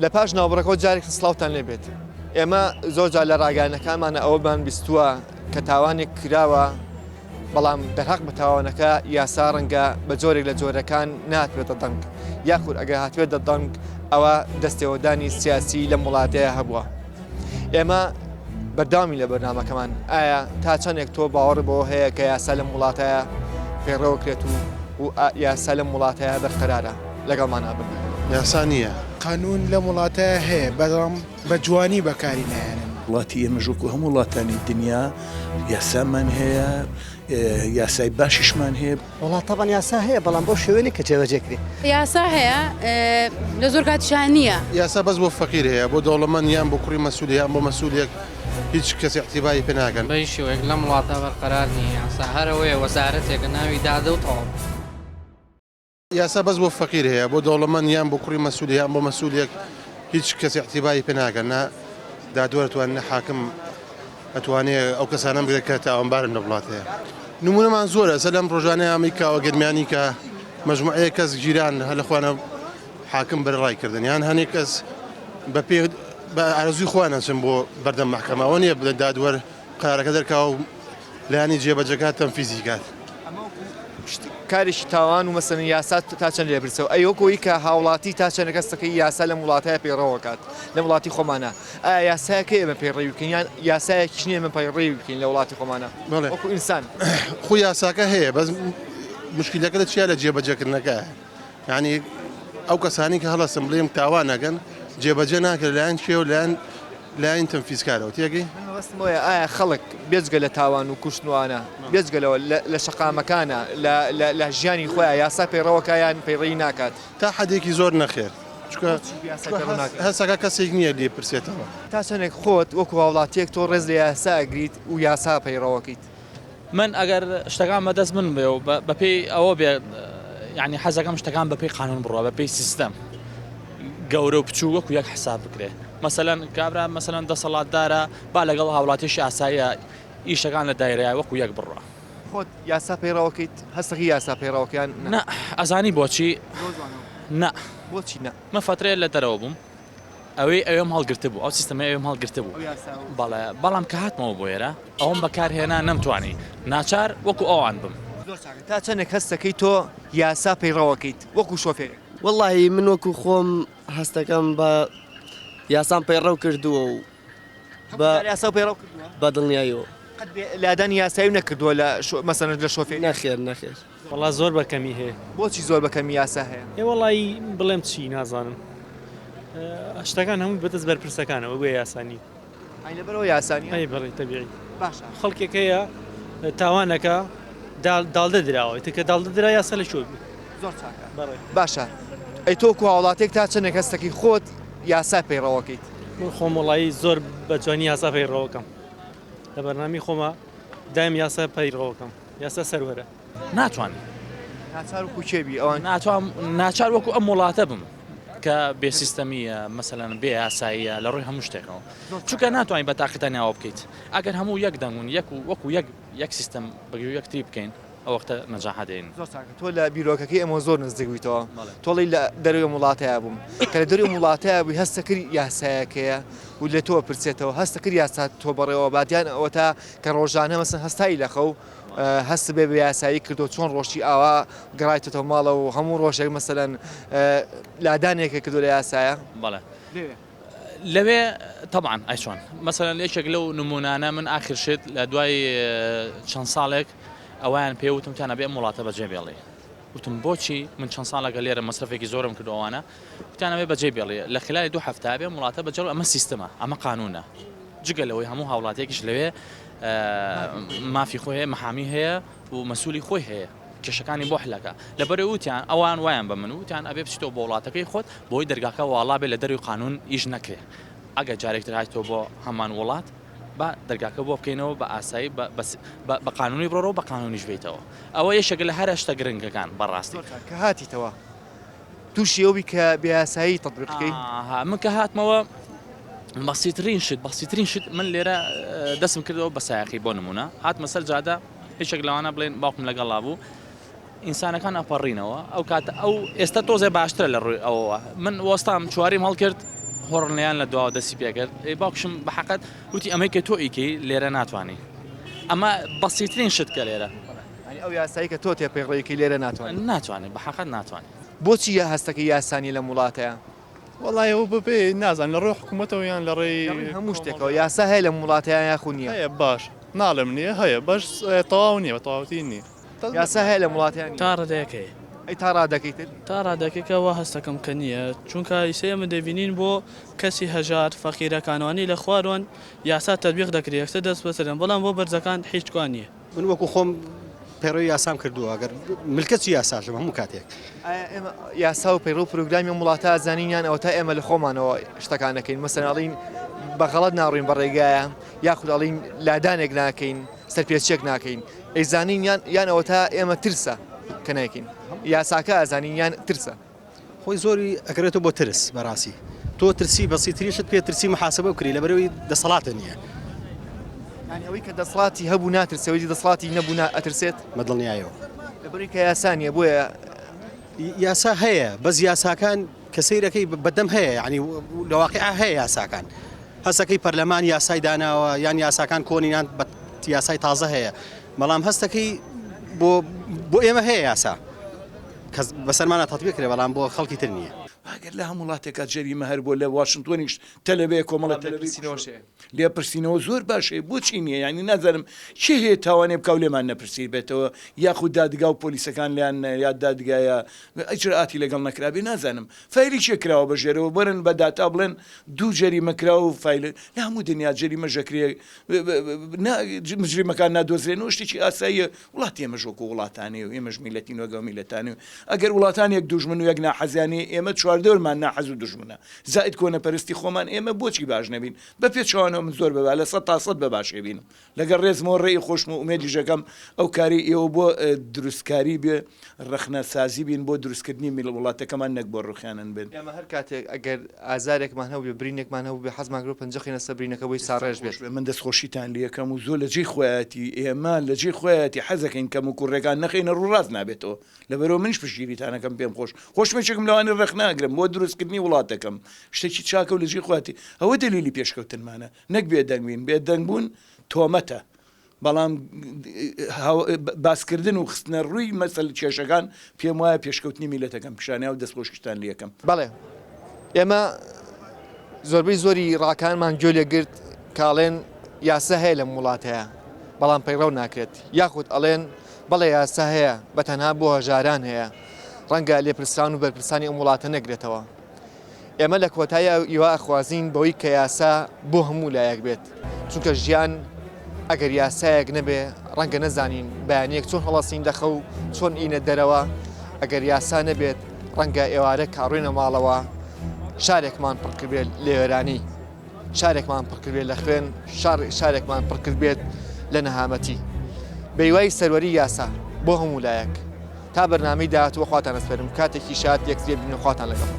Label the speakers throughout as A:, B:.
A: لە پاش ناوبڕەکەەوە جارێک سڵاوتان لێبێت. ئێمە زۆر جار لە ڕاگەیانەکانمانە ئەوەمان بیستووە کە تاوانێک کراوە بەڵام دەرحەق بە تاوانەکە یاسا ڕەنگە بە جۆرێک لە جۆرەکان ناتوێتە دەنگ یاخود ئەگەر هاتوێتە دەنگ ئەوە دەستێوەدانی سیاسی لە وڵاتەیە هەبووە. ئێمە بەردامی لە بەرنامەکەمان ئایا تا چەندێک تۆ باوەڕ بەوە هەیە کە یاسا لەم وڵاتەیە پێڕەوەکرێت و یاسا لەم وڵاتەیە بەرقەرارە لەگەڵمانە بن؟
B: یاسا نییە. قانون لە وڵاتەیە هەیە بەڵام بە جوانی بەکاری نایەنن.
C: وڵاتی ئێمە ژووکو هەموو وڵاتانی دنیا یاسامان هەیە، یاسای باشیشمان هەیە.
D: وڵات تەبەن یاسا هەیە بەڵام بۆ شێوەیەی کە جێبەجێکرێ.
E: یاسا هەیە لە زۆر کاتیشان نییە.
B: یاسا بەس بۆ فەقیر هەیە، بۆ دەوڵەمەند یان بۆ کوڕی مەسوول یان بۆ مەسوولێک هیچ کەسی احتیبایی پێ ناکەن.
F: بەی شێوەیەک لەم وڵاتە بەرقەرار نییە. یاسا هەرەوەیە وەزارەتێکە ناوی دادە و تەواو.
B: یاسا بەس بۆ فەقیر هەیە، بۆ دەوڵەمەند یان بۆ کوڕی مەسوول یان بۆ مەسوولێک هیچ کەسی احتیبایی پێ ناکەن. نە دادوەرتوان حاکم ئەتوانێت ئەو کەسانە بگرێت کە تاوانبارن لە وڵاتەیە. نمونەمان زۆرە سەر لەم ڕۆژانەی ئەمریکاوە گەرمیانی کە مەجموعەیە کەس گیران هەلەخواانە حاکم بەرڕای کردن یان هەنێک کەس بە پێ بە ئارزوی خۆیان نەچن بۆ بەردەم مەحکەمەوە نییە بە دادوەر قرارەکە دەرکاو لایانی جێبەجەکات تەنفیزی کات.
A: کارێکی تاوان و مەسەن یاسا تا چەند لێ برسەوە ئەیۆکۆی کە هاوڵاتی تا چەند کەسەکەی یاسا لە وڵاتەیە پەیڕەوەکات لە وڵاتی خۆمانە. ئایا یاسایەکە ئێمە پەیڕێوی بکەین یان یاسایەکی نییە ئێمە پەیڕێوی بکەین لە وڵاتی خۆمانە وەکو ئینسان؟
B: خۆ یاساکە هەیە بەس مشکلەکە چیا لە جێبەجێکردنەکە. یعنی ئەو کەسانی کە هەڵەسم بڵێم تاوان نەکەن جێبەجێ ناکرد لایەن شێ و لایەن تەنفیزکارەوە تێگەی.
A: وەستمۆیە ئایا خەڵک بێجگە لە تاوان و کوشتنوانە بێجگەلەوە لە شەقامەکانە لە ژیانی خۆیان یاسا پەیڕەوەکیان پەیڕێی ناکات
B: تا حدێکی زۆر نەخێر چکە هەسەکە کەسێک نییە لێ پرسێتەوە.
A: تا چەندێک خۆت وەکو هاوڵاتیەک تۆ ڕێز لە یاسا ئەگریت و یاسا پەیڕەوەکەیت.
G: من ئەگەر شتەکان بەدەست من بێ و بەپێی ئەوە بێ یعنی حەزەکەم شتەکان بەپێی قانون بڕوە بەپێی سیستەم گەورە و بچوو وەکو یەک حساب بکرێ. مەسەلەن کابرا مەسەلەن دەسەڵاتدارە با لەگەڵ هاوڵاتیشی ئاساییە ئیشەکان لە دایرەیە وەکو یەک بڕوە.
A: خۆت یاسا پەیڕەوەکەیت هەستەکەی یاسا پەیڕەوەکەیان
G: نە ئەزانی بۆچی نە
A: بۆچی نە
G: من فترەیە لە دەرەوە بووم ئەوێم هەڵگرتە بوو ئەو سیستەمە ئەوێم هەڵگرتە بوو بەڵام کە هاتمەوە بۆ ئێرە ئەوم بەکارهێنا نەمتوانی ناچار وەکو ئەوان بم.
A: تا چەندێک هەستەکەی تۆ یاسا پەیڕەوەکەیت وەکو شۆفێر؟
H: وەڵاهی من وەکو خۆم هەستەکەم بە یاسام پەیڕەو کردووە و
A: یاسا پەیڕەو کردووە
H: بە دڵنیاییەوە.
A: لادانی یاسایی نەکردووە مەسەن لە شۆفێر؟
H: نەخێر نەخێر.
I: وەڵا زۆر بەکەمی هەیە.
A: بۆچی زۆر بەکەمی یاسا هەیە؟
I: وەڵی بڵێم چی نازانم شتەکان هەموو بەدەست بەرپرسەکانەوە بۆ یاسانی
A: لەبەرەوە یاسانی
I: ئەی بەڵێ تەبیعی.
A: باشە
I: خەڵکێک هەیە تاوانەکە داڵدە درراوە تکە داڵدە درا یاسا لە شۆ
A: زۆر چاکە. باشە ئەی تۆ و هاوڵاتێک تا چەندێک هەستەکەی خۆت یاسا پەیڕەوەکەیت؟
I: من خۆم وڵایی زۆر بەجوانی یاسا پەیڕەوەکەم لە بەرنامی خۆمە دایم یاسا پەیڕەوەکەم یاسا سەروەرە.
G: ناتوانانی
A: ناچار و کوچێبی ئەوان
G: ناچار وەکو ئەم وڵاتە بم کە بێ سیستەمیە مەسەلەن بێ یاساییە لە ڕووی هەموو شتێکەوە چونکە ناتوانین بە تاقیتانیاوە بکەیت. ئەگەر هەموو یەک دەنگون وەکو یەک سیستەم بەگوێ یەکتری بکەین ئەو وەختە نەجاح دێن.
A: تۆ لە بیرۆکەکەی ئەمە زۆر نزدیکیتەوە تۆڵی لە دەروی وڵاتەیە بووم کە لە دەروی وڵاتەیە بووی هەستەکرد یاسایەکەیە و لە تۆ پرسێتەوە هەستەکرد یاسا تۆ بەڕێەوە بادیان ئەوە تا کە ڕۆژانە مەسن هەستایی لەخەو هەست بێ بە یاسایی کردو چۆن ڕۆژی ئاوا گەڕایتەوە ماڵە و هەموو ڕۆژێک مەسەلەن لادانێکە کردو لە یاسایە.
G: بەڵێ لەوێ طبعاً ئایچۆن مەسەلەن لێشێک لەو نمونانە من ئاخر شت لە دوای چەند ساڵێک ئەویان پێوتم تانە بێ ئەم وڵاتە بەجێ بێڵێ وتم بۆچی من چەند ساڵەکە لێرە مەسرفێکی زۆرم کردووانە وتانەوێ بەجێ بێڵێ لە خلال 2 هەفتە بێ وڵاتە بەجێ ئەمە سیستەمە ئەمە قانونە جگە لەوەی هەموو هاوڵاتێکیش لەوێ مافی خۆی هەیە مەحامی هەیە و مەسوولی خۆی هەیە کێشەکانی بۆ حلەکە لەبەر وتیان ئەوان وایان بە من وتیان ئەبێ بچیتەوە بۆ وڵاتەکەی خۆت بۆی دەرگاکە واڵا بێ لە دەروی قانون ئیش نەکرێ. ئەگەر جارێکتر هاتیتەوە بۆ هەمان وڵات با دەرگاکە بۆ بکەینەوە بە ئاسایی بە قانونی بڕۆ بە قانونیش بێتەوە. ئەوە یەشێک لە هەر شتە گرنگەکان بەڕاستی
A: کە هاتیتەوەی تووشیەوەی کە بێیاسایی تەطبیقکەی
G: من کە هاتمەوە بەسیترین شت من لێرە دەستم کردەوە بە سایەقی بۆ نمونە هاتمە سەر جادە هیچێک لەوانە بڵێن باوکم لەگەڵا بوو ئینسانەکان ئەپەڕینەوە ئەو کاتە ئەو ئێستا تۆزێ باشترە لە ڕووی ئەوەوە من وەستام چواریم هەڵکرد هۆڕنیان لە دواوە دەسی پێکرد باوکشم بە حەقەت وتی ئەمەی کە تۆ ئیکەی لێرە ناتوانانی ئەمە بەسیترین شت کە لێرە
A: ئەو یاسایی کە تۆ تێپەیڕێکی لێرە ناتوانێت
G: ناتوانێت بە حەقەت ناتوانێت
A: بۆچی یا هەستەکە یاسانی لە وڵاتەیە
I: وڵای ئەو ببێ نازان لە ڕۆی حکوومەتەوە یان لە ڕێی
A: هەموو شتێکەوە یاسا هەیە لە وڵاتەیە یاخو نییە
I: هەیە باش ناڵم نییە هەیە باش تەواو نییە بە تەواوتی نییە
A: یاسا هەیە لە وڵاتیان
J: تا ڕێدەکەی
A: ئەی تا ڕادەکەیتر
J: تا ڕادەکەکەەوە هەستەکەم کە نییە چونکە ئیسەیە من دەبینین بۆ کەسی هەژار فەقیرەکانوانی لە خوارۆن یاسا تەطبیق دەکرێت یەکسەر دەست بەسەرن بەڵام بۆ بەرزەکان هیچکوان نییە
D: من وەکو خۆم پەیڕۆی یاسام کردووە ئەگەر ملکەتی یاساژم هەموو کاتێک
A: یاسا و پەیڕۆ پروگرامی وڵاتە زانینیان ئەوە تا ئێمە لە خۆمانەوە شتەکانەکەین مەسەناڵین بەغەڵەت ناڕوین بەڕێگایە یاخود ئەڵین لادانێک ناکەین سەرپێچێک ناکەین ئەیزانین یان ئەوە تا ئێمە ترسە کە نایکەین یاساکە ئازانین یان ترسە
D: خۆی زۆری ئەگرێتەوە بۆ ترس بەڕاستی تۆ ترسی بەسیتریشت پێ ترسی محاسبە بکری لەبەرەوەی دەسەڵاتە نییە
A: ئەوەی کە دەسڵاتی هەبوو ناترسەوەی دەسڵاتی نەبوو ئەترسێت
D: مەدڵنیایەوە
A: لەبەری کە یاسانیە بۆیە
D: یاسا هەیە بەس یاساکان کە سەیرەکەی بەدەم هەیە ینی لەواقع هەیە یاساکان هەستەکەی پەرلەمان یاسای داناوە یان یاساکان کۆنیان بە یاسای تازە هەیە بەڵام هەستەکەی بۆ ئێمە هەیە یاسا کە بەسەرمانە تەطبیق کرێ بەڵام بۆ خەڵکی تر نییە
C: ئەگەر لە هەموو وڵاتێکە جەریمە هەر بۆ لە واشنگتۆنیش تەلەبەیە کۆمەڵە
A: تەلەڤیزیۆنەوەشەیە
C: لێ پرسیینەوە زۆر باشەیە بۆچی نییە ینی نازانم چی هەیە تاوانێ بکاو لێمان نەپرسی بێتەوە یاخود دادگا و پۆلیسەکان لیان یا دادگایە ئەجرئاتی لەگەڵ نەکرابێ نازانم فایلی چێ کراوە بەژێرەوە بەرن بە داتا بڵێن دوو جەریمەکرا و فایل لە هەموو دنیا جەریمە ژەکرێ مجریمەکان نادۆزرێنەوە شتێکی ئاساییە وڵاتی ئێمەش وەکو وڵاتانێ و ئێمەش میلەتین وەگەڵ میلەتانێ و ئەگەر وڵاتانێک دوژمن و یەک ناحەزیانێ ئێمە چواردەوەرمان ناحەز و دژمنە زائد کۆنەپەرستی خۆمان ئێمە بۆچی باش نەبین بە پێچوانەوە من زۆر بەبا لە 100 بە باشێ بینم لەگەڵ ڕێزمەوە ڕێی خۆشم و ئومێدی ژەکەم ئەو کاری ئێوە بۆ دروستکاری بێ ڕەخنەسازی بین بۆ دروستکردنی میل وڵاتەکەمان نەک بۆ ڕوخیانن بێن
A: ئێمە هەر کاتێک ئەگەر ئازارێکمان هەبوو برینێکمان هەبوو بێ حەزمان گرۆ پەنجەخینە سەبرینەکە بۆی ساڕێژ بێت
C: من دەستخۆشیتان لەکەم و زۆر لە جێی خۆیەتی ئێمە لە جێی خۆیەتی حەزەکەین کەم و کوڕێکان نەخینە ڕووڕاست نابێتەوە لەبەرەوە منش پشگیریتانەکەم پێم خۆشمێکێکم لەوانی ڕێخ ناگرم بۆ دروستکردنی وڵاتەکەم شتێکی چاکە و لە جێی خۆیەتی ئەوە دلیلی پێشکەوتنمانە نەک بێدەنگبووین بێدەنگبوون تۆمەتە بەڵام باسکردن و خستنە ڕووی مەسەل کێشەکان پێم وایە پێشکەوتنی میلەتەکەم پیشانیا و دەستخۆشیتان لەکەم
A: بەڵێ ئێمە زۆربەی زۆری ڕاکانمان گوێ لێگرت کاڵێن یاسا هەیە لە وڵاتەیە بەڵام پەیڕەو ناکرێت یاخود ئەڵێن بەڵێ یاسا هەیە بە تەنها بۆ هەژاران هەیە ڕەنگە لێپرسان و بەرپرسانی ئەم وڵاتە نەگرێتەوە ئێمە لە کۆتایە ئیوا ئەخوازین بەوەی کە یاسا بۆ هەموو لایەک بێت چونکە ژیان ئەگەر یاسایەک نەبێ ڕەنگە نەزانین بەیانەک چۆن هەڵەسین دەخە و چۆن ئینە دەرەوە ئەگەر یاسا نەبێت ڕەنگە ئێوارە کاڕوینە ماڵەوە شارێکمان پڕکرد بێت لە وێرانی شارێکمان پڕکرد بێت لە خوێن شارێکمان پڕکرد بێت لە نەهامەتی بەیوای سەروەری یاسا بۆ هەموو لایەک تا بەرنامەی داهاتوە خواتان ئەسپێرم کاتێکی شاد یەکسێ بینە خواتان لەگەڵ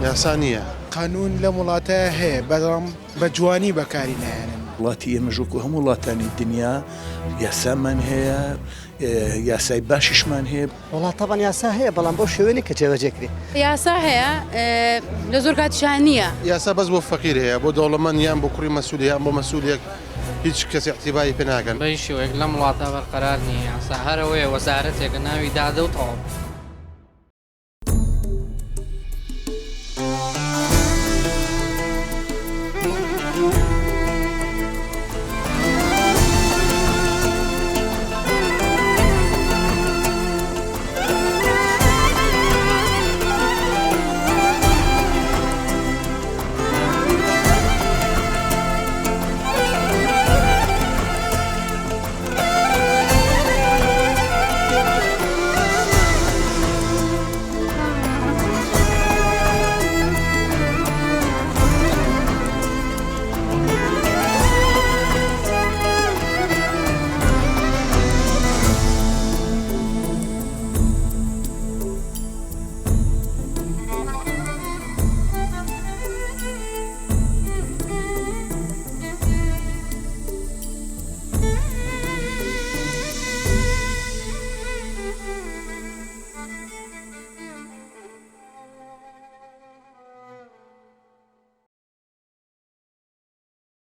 B: یاسا نییە
K: قانون لە وڵاتە هەیە بەڵام بە جوانی بەکاری نایەنن
C: وڵاتی ئێمە ژووکو هەموو وڵاتانی دنیا یاسامان هەیە یاسای باشیشمان هەیە
D: وڵات تەبەن یاسا هەیە بەڵام بۆ شێوێنی کە جێبەجێکرێ
E: یاسا هەیە لە زۆر کاتیشان نییە
B: یاسا بەس بۆ فەقیر هەیە بۆ دەوڵەمەند یان بۆ کوڕی مەسئول یان بۆ مەسئولێک هیچ کەس اعتیباری پێ ناکەن
F: بەی شێوەیەک لەم وڵاتە بەرقەرار نییە یاسا هەرەوەیە وەزارەتێکە ناوی دادە و تەواو